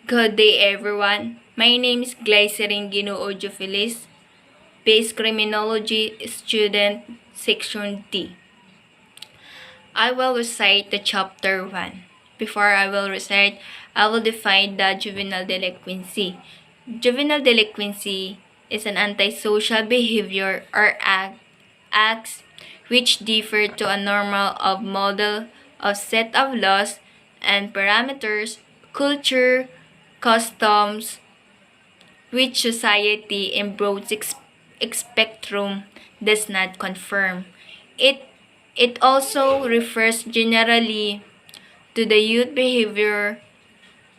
Good day, everyone. My name is Glycerin Ginoo Base Criminology Student, Section D. I will recite the Chapter 1. Before I will recite, I will define the juvenile delinquency. Juvenile delinquency is an antisocial behavior or acts which differ to a normal of model of set of laws and parameters, culture, customs, which society in broad spectrum does not confirm. It also refers generally to the youth behavior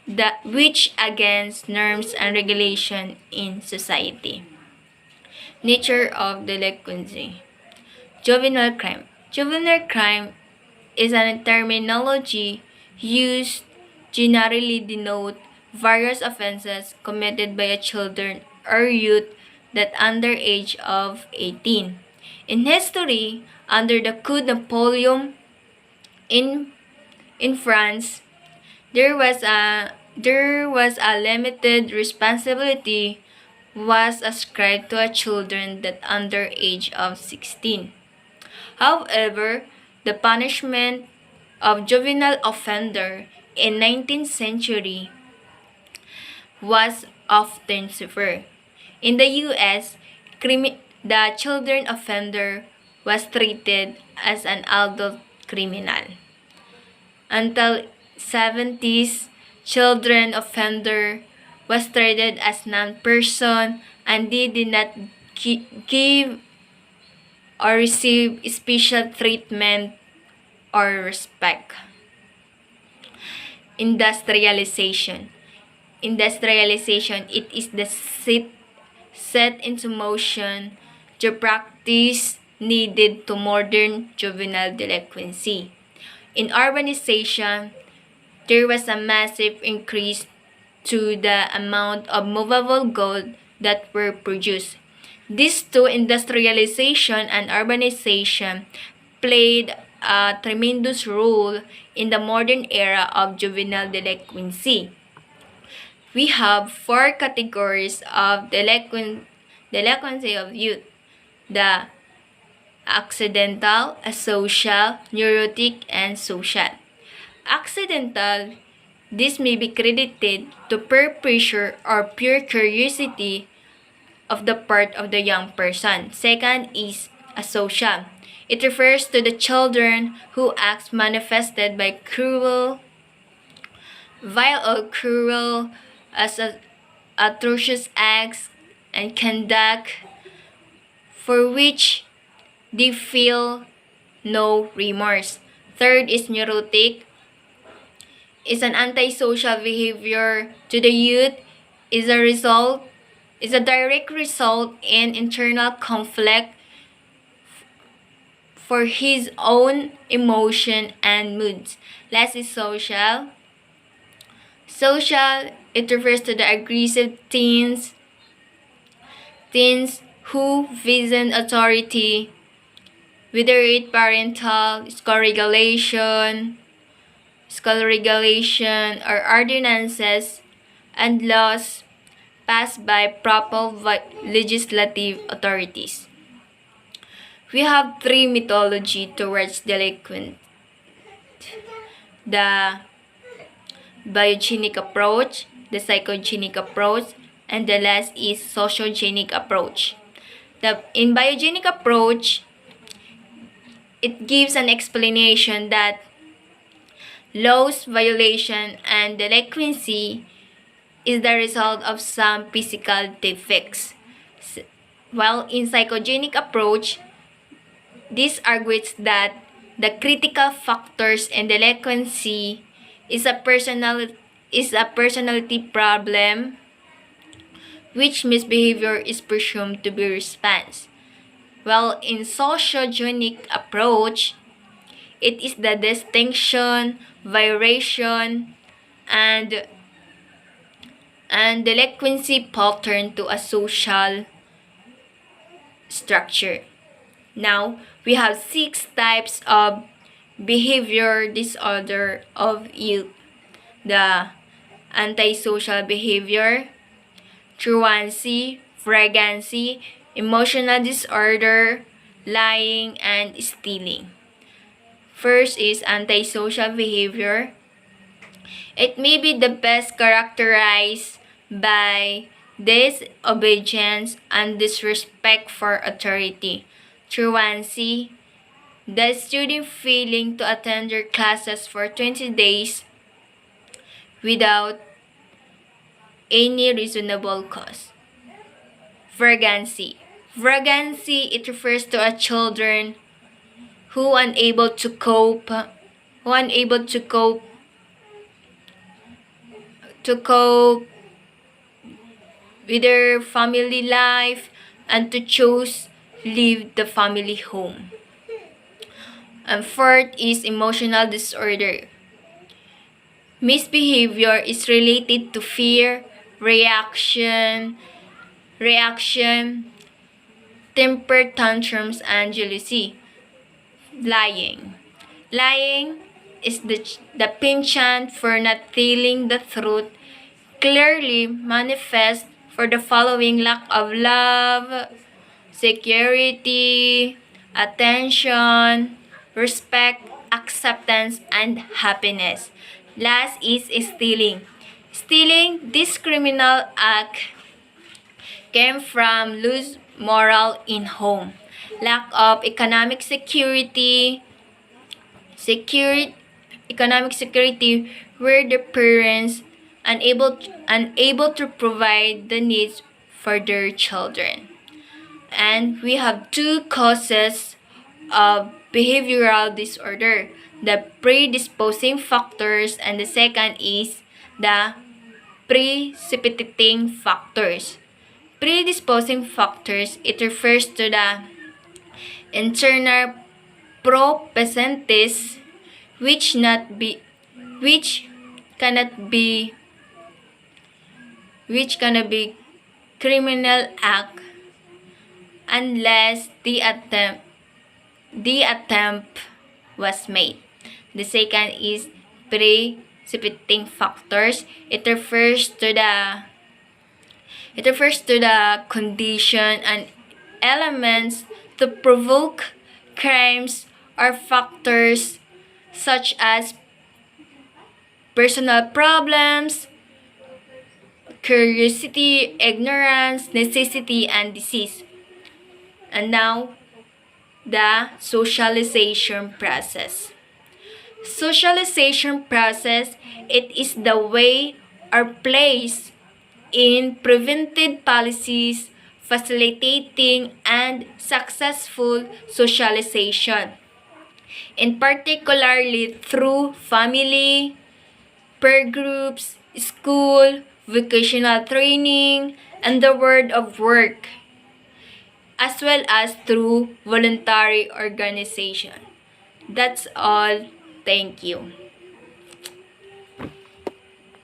that which against norms and regulation in society. Nature of delinquency. Juvenile crime. Juvenile crime is a terminology used generally denote various offenses committed by a children or youth that under age of 18. In history, under the Coup Napoleon in France, there was a limited responsibility was ascribed to a children that under age of 16. However, the punishment of juvenile offender in 19th century was often severe. In the US, the children offender was treated as an adult criminal. Until 70s, children offender was treated as non-person and they did not give or receive special treatment or respect. Industrialization. Industrialization, it is the set into motion the practice needed to modern juvenile delinquency. In urbanization, there was a massive increase to the amount of movable gold that were produced. These two, industrialization and urbanization, played a tremendous role in the modern era of juvenile delinquency. We have four categories of delinquency of youth: the accidental, asocial, neurotic, and social. Accidental, this may be credited to peer pressure or pure curiosity of the part of the young person. Second is asocial. It refers to the children who acts manifested by vile or cruel as atrocious acts and conduct for which they feel no remorse. Third is neurotic. Is an antisocial behavior to the youth is a direct result in internal conflict for his own emotion and moods. Last is social. Social, it refers to the aggressive teens who vision authority, whether it parental, school regulation, or ordinances and laws passed by proper legislative authorities. We have three methodology towards delinquent: the biogenic approach, the psychogenic approach, and the last is sociogenic approach. In biogenic approach, it gives an explanation that laws violation and delinquency is the result of some physical defects. While in psychogenic approach, this argues that the critical factors in delinquency is a personality problem which misbehavior is presumed to be response. While in sociogenic approach, it is the distinction, variation, and delinquency pattern to a social structure. Now, we have 6 types of behavior disorder of youth: the antisocial behavior, truancy, vagrancy, emotional disorder, lying, and stealing. First is antisocial behavior. It may be the best characterized by disobedience and disrespect for authority. Truancy, the student failing to attend their classes for 20 days without any reasonable cause. Vagrancy. Vagrancy, it refers to a children who unable to cope with their family life and to choose leave the family home. And fourth is emotional disorder. Misbehavior is related to fear, reaction, temper tantrums, and jealousy. Lying. Lying is the penchant for not telling the truth, clearly manifest for the following: lack of love, security, attention, respect, acceptance, and happiness. Last is stealing. Stealing, this criminal act came from loose moral in home, lack of economic security, economic security where the parents unable to provide the needs for their children. And we have two causes of behavioral disorder: the predisposing factors, and the second is the precipitating factors. Predisposing factors, it refers to the internal propensity which cannot be criminal act unless the attempt was made. The second is precipitating factors. It refers to the condition and elements to provoke crimes or factors such as personal problems, curiosity, ignorance, necessity, and disease. And now, the socialization process. Socialization process, it is the way or place in preventive policies facilitating and successful socialization, in particularly through family, peer groups, school, vocational training, and the world of work, as well as through voluntary organization. That's all. Thank you.